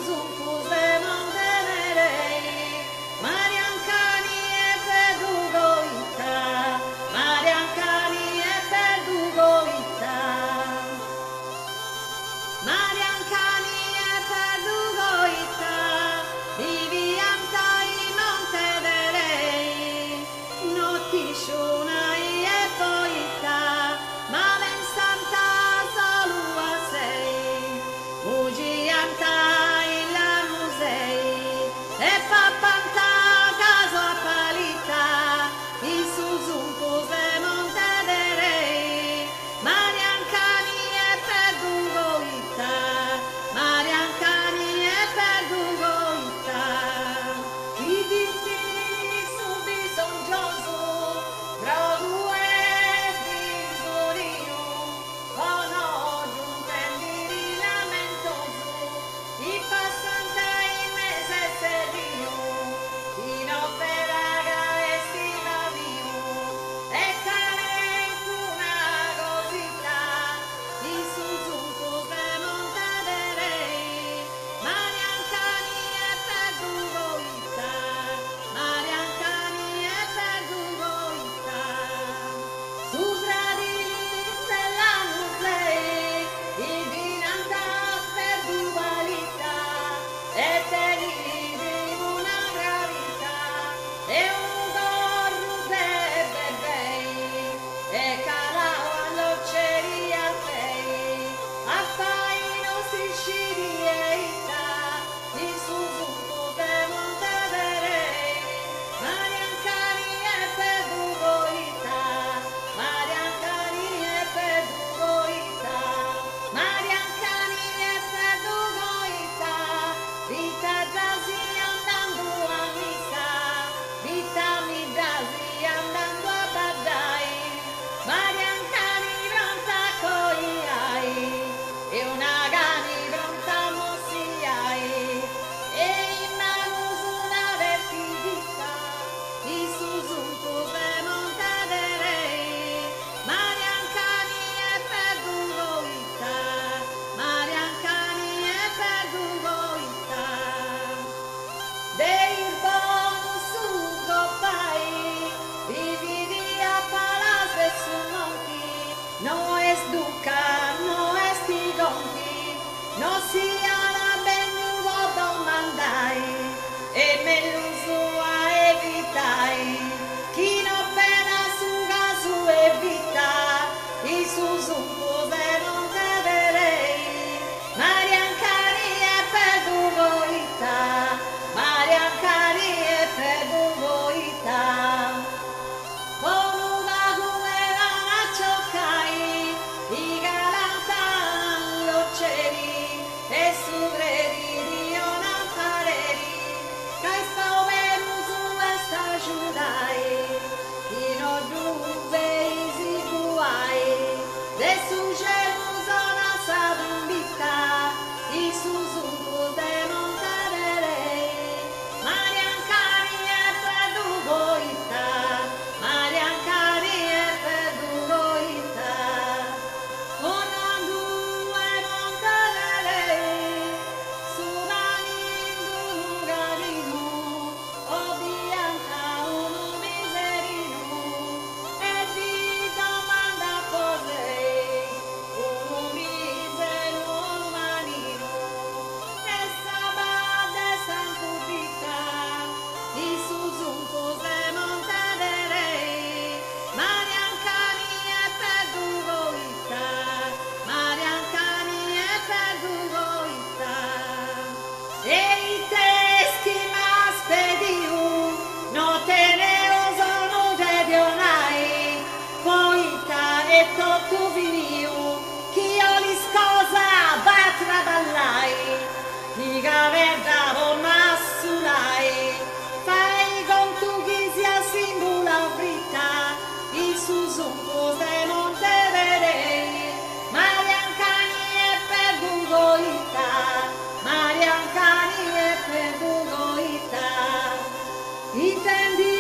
Zumpus de Montenerei, Mariancani e Perdugoita, Mariancani e Perdugoita, Mariancani e Perdugoita, vivianta in Montenerei, nottisciunai e poita, ma ben santa salua sei, ugianta in la musei, e papanta caso a palita, in su Zumpus de Montenerei, Mariancani e Perdugoita, Mariancani e Perdugoita, viditi su bisognoso, gradue bisorio, con oggi un pendiri lamentoso, i passante in mese serio, in opera estiva mio, e talento una cosita, in su Zumpus de Montenerei, Mariancani e Perdugoita, Mariancani e Perdugoita, su gradini della musei, il dinanta Perdugalita, e tenidi una gravità, e un gorro de bebei, e calao all'occeria fei, a fai i nostri scirieita, in su Zumpus de Montenerei, Mariancani e Perdugoita, Mariancani e Perdugoita, Mariancani e Perdugoita, vita giasi andando a missa, vita mi giasi andando a Badai, Mariancani pronta coi ai, e una gani pronta mossiai, e in mano una vertigita, in su Zumpus de Montenerei, Mariancani e Perdugoita, Mariancani e Perdugoita, dei bonus su copai, vividi a palas de su monti, no es duca, no es tigonti, no sia la benuvo domandai, e me l'uso a evitai, chi no pena su gasu evita, i su Zumpus de Montenerei, Mariancani e Perdugoita, Mariancani e Perdugoita, con una guerra a cioccai, i galantan l'occeri, e su gredi di una pareri, che sta venuto e sta giudai, in odruve isi guai, de su Gerusalemme s'adunvita, i su Zumpus de Montenerei, Mariancani e Perdugoita, Mariancani e Perdugoita, con due Montenerei, su un lugarino, o bianca uno miserino, e di domanda posei, uno misero umanino, e sabade sancupita, i su Zumpus de Montenerei, Mariancani e Perdugoita, Mariancani e Perdugoita, e i teschi m'aspediu, no te ne osono gedionai, poita e tocco viniu, chi io li scosa batra ballai, diga verdavo massulai, fai con tu ghisia simbula frita, i su Zumpus de Montenerei, Mariancani e Perdugoita, Mariancani e Perdugoita, intendi